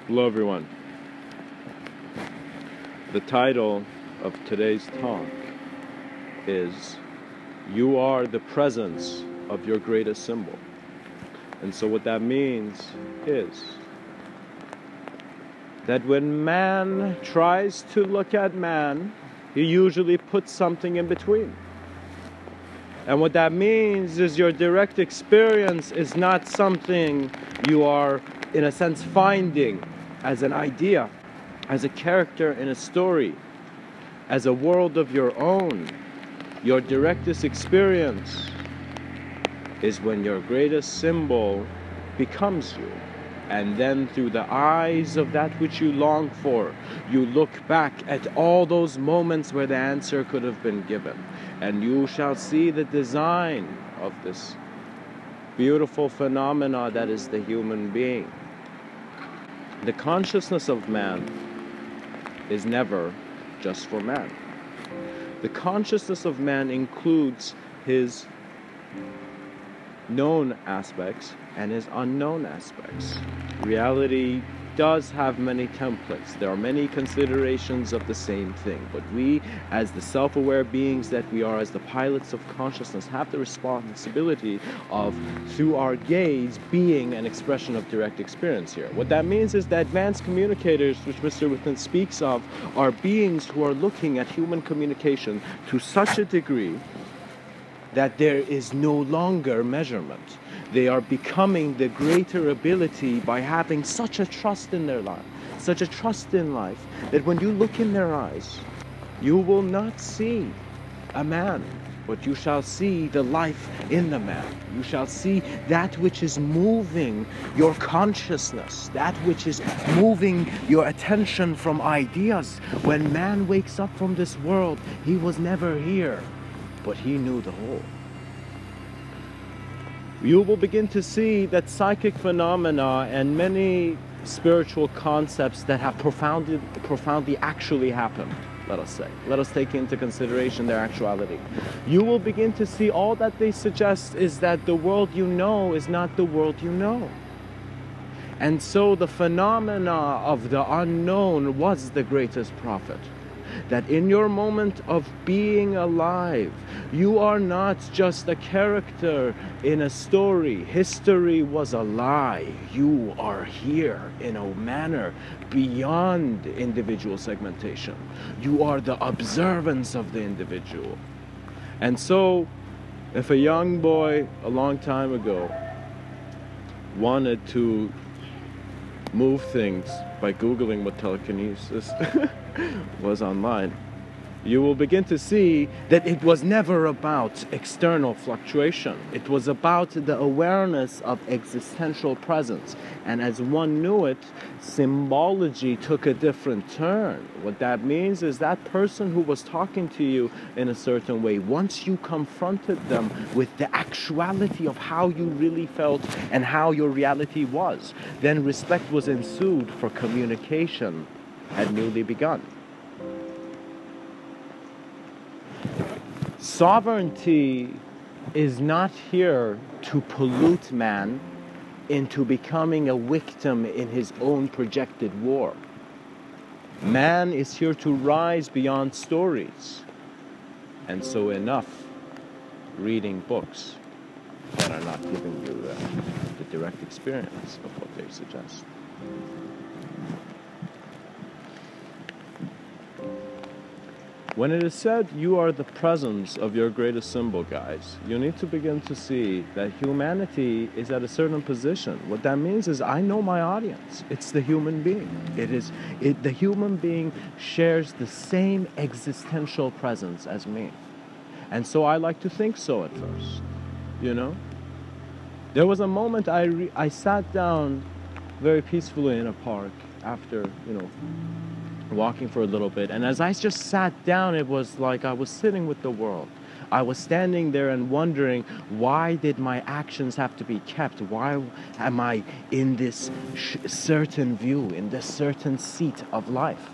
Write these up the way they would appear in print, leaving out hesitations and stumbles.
Hello everyone. The title of today's talk is "You are the presence of your greatest symbol." And so what that means is that when man tries to look at man, he usually puts something in between. And what that means is your direct experience is not something you are, in a sense, finding as an idea, as a character in a story, as a world of your own. Your directest experience is when your greatest symbol becomes you. And then through the eyes of that which you long for, you look back at all those moments where the answer could have been given. And you shall see the design of this beautiful phenomena that is the human being. The consciousness of man is never just for man. The consciousness of man includes his known aspects and his unknown aspects. Reality does have many templates. There are many considerations of the same thing. But we, as the self-aware beings that we are, as the pilots of consciousness, have the responsibility of, through our gaze, being an expression of direct experience here. What that means is that advanced communicators, which Mr.Within speaks of, are beings who are looking at human communication to such a degree that there is no longer measurement. They are becoming the greater ability by having such a trust in their life, such a trust in life, that when you look in their eyes, you will not see a man, but you shall see the life in the man. You shall see that which is moving your consciousness, that which is moving your attention from ideas. When man wakes up from this world, he was never here, but he knew the whole. You will begin to see that psychic phenomena and many spiritual concepts that have profoundly actually happened, let us say. Let us take into consideration their actuality. You will begin to see all that they suggest is that the world you know is not the world you know. And so the phenomena of the unknown was the greatest prophet. That in your moment of being alive, you are not just a character in a story. History was a lie. You are here in a manner beyond individual segmentation. You are the observance of the individual. And so, if a young boy a long time ago wanted to move things by Googling what telekinesis was online, you will begin to see that it was never about external fluctuation. It was about the awareness of existential presence. And as one knew it, symbology took a different turn. What that means is that person who was talking to you in a certain way, once you confronted them with the actuality of how you really felt and how your reality was, then respect was ensued, for communication had newly begun. Sovereignty is not here to pollute man into becoming a victim in his own projected war. Man is here to rise beyond stories. And so enough reading books that are not giving you the direct experience of what they suggest. When it is said you are the presence of your greatest symbol, guys, you need to begin to see that humanity is at a certain position. What that means is I know my audience. It's the human being. The human being shares the same existential presence as me. And so I like to think so at first, you know? There was a moment I sat down very peacefully in a park after, walking for a little bit, and as I just sat down, it was like I was sitting with the world. I was standing there and wondering, why did my actions have to be kept? Why am I in this certain view, in this certain seat of life?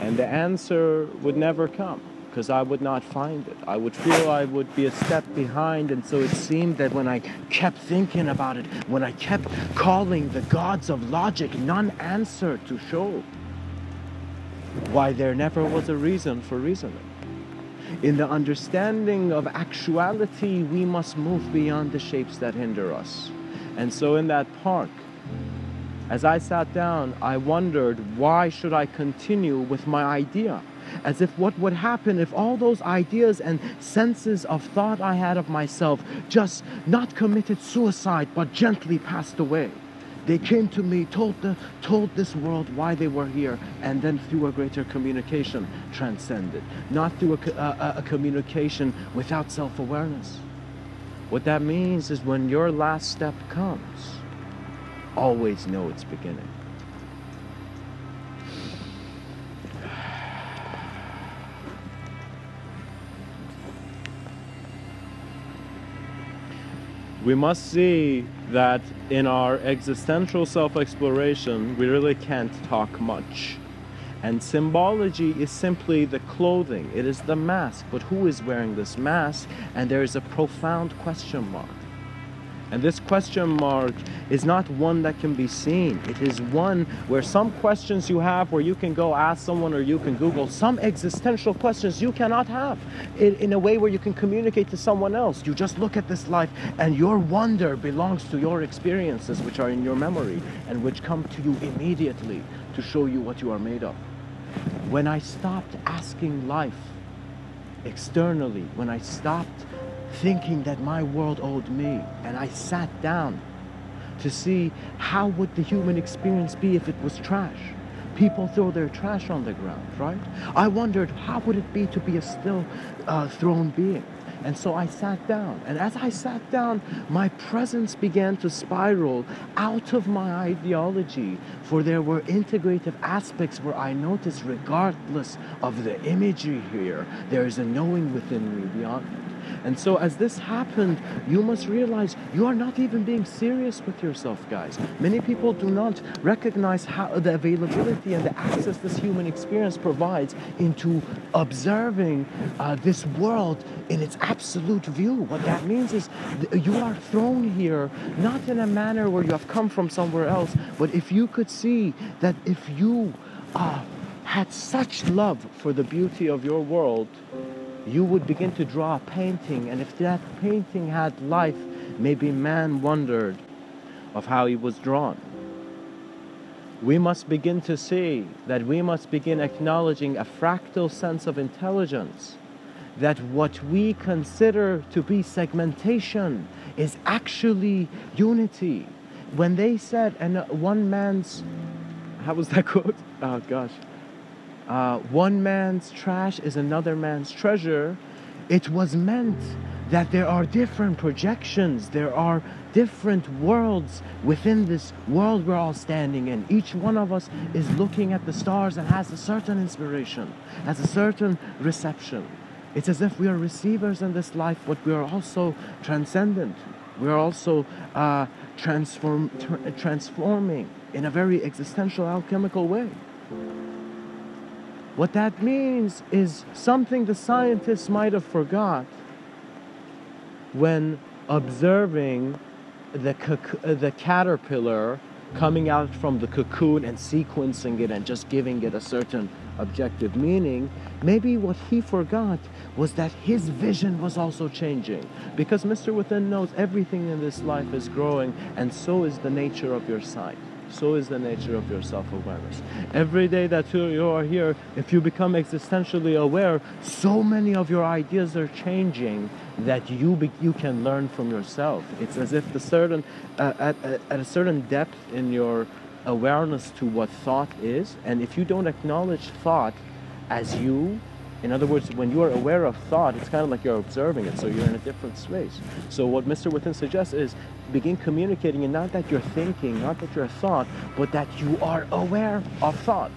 And the answer would never come, because I would not find it. I would feel I would be a step behind, and so it seemed that when I kept thinking about it, when I kept calling the gods of logic, none answered to show why there never was a reason for reasoning. In the understanding of actuality, we must move beyond the shapes that hinder us. And so in that park, as I sat down, I wondered, why should I continue with my idea? As if what would happen if all those ideas and senses of thought I had of myself just not committed suicide, but gently passed away. They came to me, told this world why they were here, and then through a greater communication transcended. Not through a communication without self-awareness. What that means is when your last step comes, always know its beginning. We must see that in our existential self-exploration, we really can't talk much. And symbology is simply the clothing. It is the mask. But who is wearing this mask? And there is a profound question mark. And this question mark is not one that can be seen. It is one where some questions you have where you can go ask someone or you can Google. Some existential questions you cannot have in a way where you can communicate to someone else. You just look at this life and your wonder belongs to your experiences which are in your memory and which come to you immediately to show you what you are made of. When I stopped asking life externally, when I stopped thinking that my world owed me, and I sat down to see how would the human experience be if it was trash. People throw their trash on the ground, right? I wondered, how would it be to be a still thrown being? And so I sat down, and as I sat down, my presence began to spiral out of my ideology, for there were integrative aspects where I noticed, regardless of the imagery here, there is a knowing within me beyond it. And so as this happened, you must realize you are not even being serious with yourself, guys. Many people do not recognize how the availability and the access this human experience provides into observing this world in its absolute view. What that means is you are thrown here not in a manner where you have come from somewhere else, but if you could see that if you had such love for the beauty of your world, you would begin to draw a painting, and if that painting had life, maybe man wondered of how he was drawn. We must begin to see that we must begin acknowledging a fractal sense of intelligence, that what we consider to be segmentation is actually unity. When they said, and one man's, how was that quote? Oh gosh. One man's trash is another man's treasure. It was meant that there are different projections, there are different worlds within this world we're all standing in. Each one of us is looking at the stars and has a certain inspiration, has a certain reception. It's as if we are receivers in this life, but we are also transcendent. We are also transforming in a very existential, alchemical way. What that means is something the scientists might have forgot when observing the caterpillar coming out from the cocoon and sequencing it and just giving it a certain objective meaning. Maybe what he forgot was that his vision was also changing, because Mr. Within knows everything in this life is growing, and so is the nature of your sight. So is the nature of your self-awareness. Every day that you are here, if you become existentially aware, so many of your ideas are changing that you can learn from yourself. It's as if at a certain depth in your awareness to what thought is, and if you don't acknowledge thought as you, in other words, when you are aware of thought, it's kind of like you're observing it, so you're in a different space. So what Mr. Within suggests is begin communicating, and not that you're thinking, not that you're a thought, but that you are aware of thought.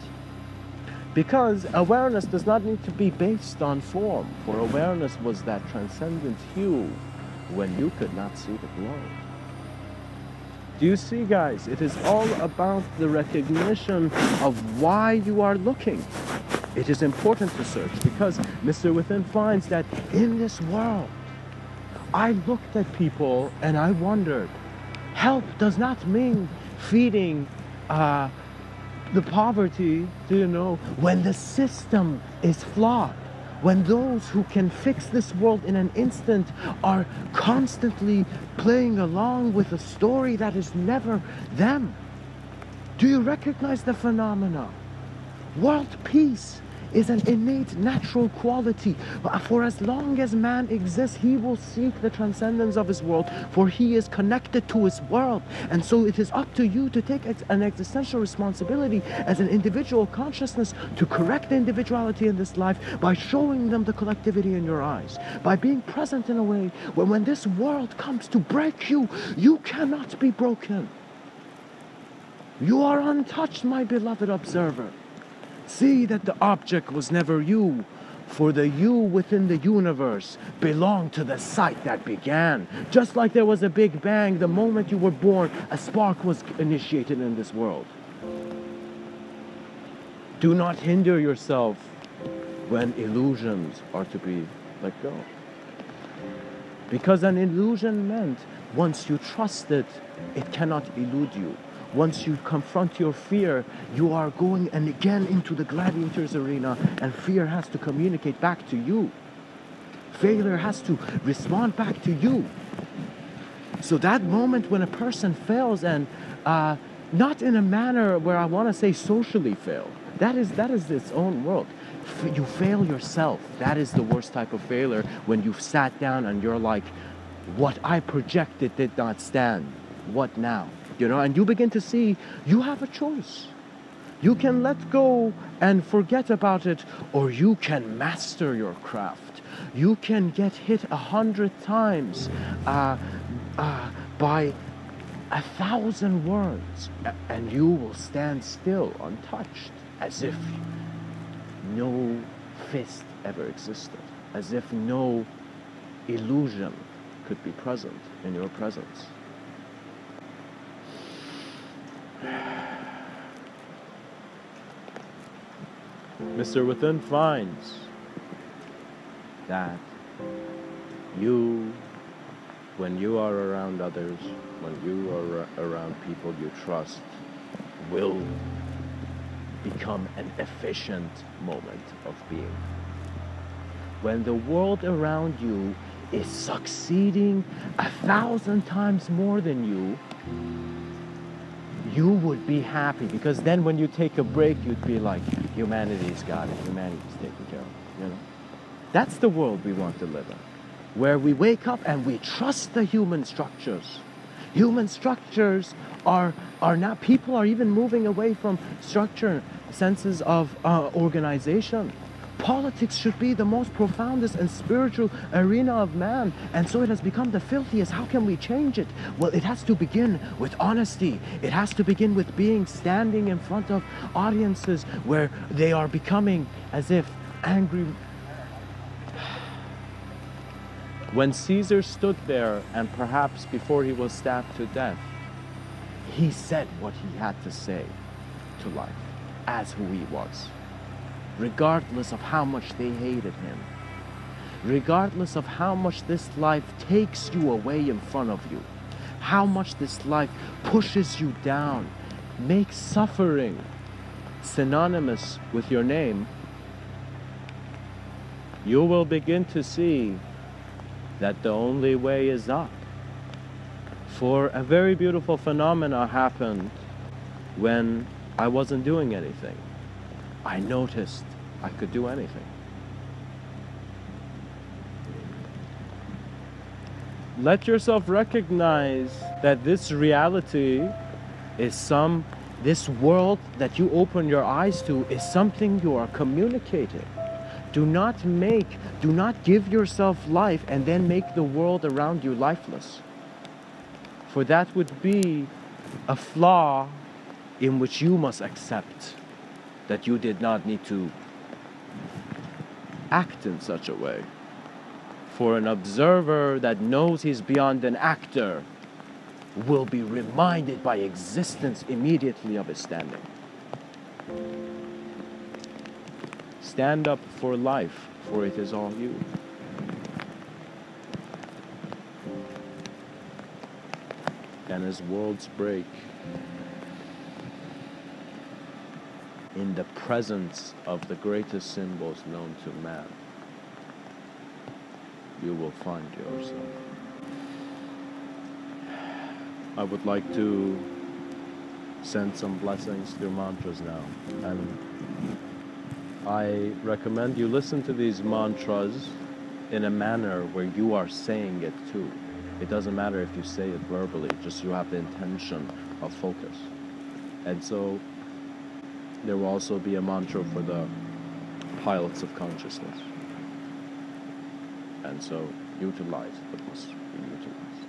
Because awareness does not need to be based on form, for awareness was that transcendent hue when you could not see the glow. Do you see, guys? It is all about the recognition of why you are looking. It is important to search because Mr. Within finds that in this world, I looked at people and I wondered, help does not mean feeding the poverty, do you know, when the system is flawed, when those who can fix this world in an instant are constantly playing along with a story that is never them. Do you recognize the phenomena? World peace is an innate natural quality. For as long as man exists, he will seek the transcendence of his world, for he is connected to his world. And so it is up to you to take an existential responsibility as an individual consciousness to correct the individuality in this life by showing them the collectivity in your eyes, by being present in a way where when this world comes to break you, you cannot be broken. You are untouched, my beloved observer. See that the object was never you, for the you within the universe belonged to the sight that began. Just like there was a big bang the moment you were born, a spark was initiated in this world. Do not hinder yourself when illusions are to be let go. Because an illusion meant once you trust it, it cannot elude you. Once you confront your fear, you are going and again into the gladiator's arena, and fear has to communicate back to you. Failure has to respond back to you. So that moment when a person fails, and not in a manner where I want to say socially fail, that is its own world. You fail yourself. That is the worst type of failure, when you've sat down and you're like, what I projected did not stand. What now? You know, and you begin to see you have a choice. You can let go and forget about it, or you can master your craft. You can get hit 100 times by 1,000 words, and you will stand still, untouched, as if no fist ever existed, as if no illusion could be present in your presence. Mr. Within finds that you, when you are around others, when you are around people you trust, will become an efficient moment of being. When the world around you is succeeding 1,000 times more than you, you would be happy, because then when you take a break, you'd be like, humanity's got it, humanity's taken care of, you know? That's the world we want to live in, where we wake up and we trust the human structures. Human structures are now, people are even moving away from structure, senses of organization. Politics should be the most profoundest and spiritual arena of man, and so it has become the filthiest. How can we change it? Well, it has to begin with honesty. It has to begin with being standing in front of audiences where they are becoming as if angry. When Caesar stood there, and perhaps before he was stabbed to death, he said what he had to say to life as who he was. Regardless of how much they hated him, regardless of how much this life takes you away in front of you, how much this life pushes you down, makes suffering synonymous with your name, you will begin to see that the only way is up. For a very beautiful phenomena happened when I wasn't doing anything. I noticed I could do anything. Let yourself recognize that this reality is this world that you open your eyes to is something you are communicating. Do not give yourself life and then make the world around you lifeless. For that would be a flaw in which you must accept. that you did not need to act in such a way. For an observer that knows he's beyond an actor will be reminded by existence immediately of his standing. Stand up for life, for it is all you. And as worlds break, in the presence of the greatest symbols known to man, you will find yourself. I would like to send some blessings through mantras now, and I recommend you listen to these mantras in a manner where you are saying it too. It doesn't matter if you say it verbally, just you have the intention of focus. And so there will also be a mantra for the pilots of consciousness. And so utilize what must be utilized.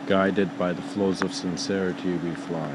Guided by the flows of sincerity, we fly.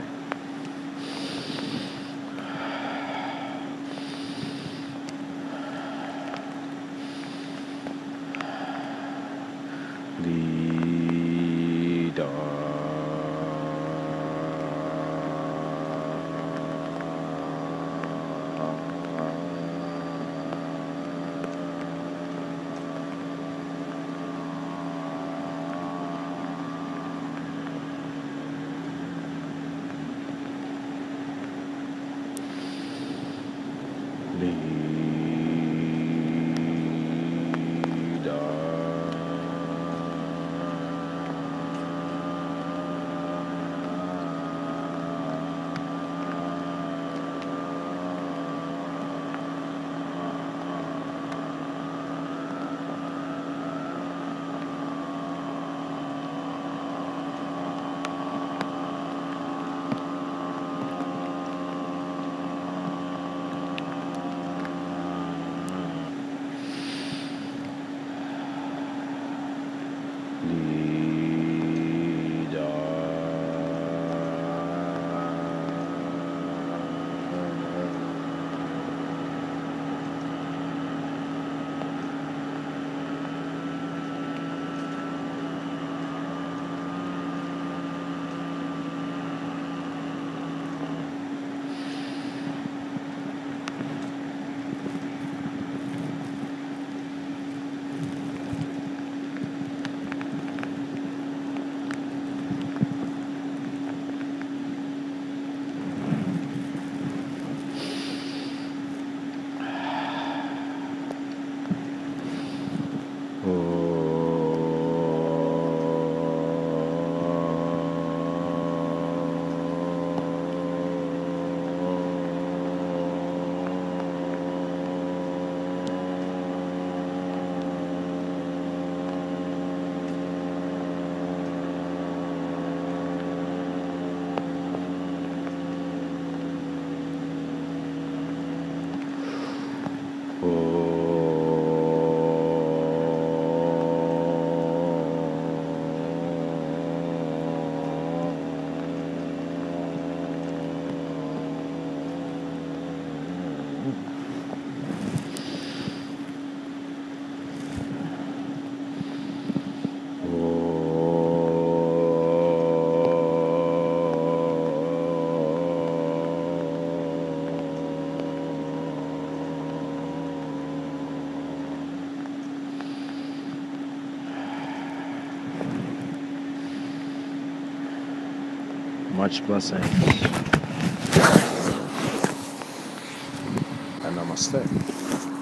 Much blessings. And namaste.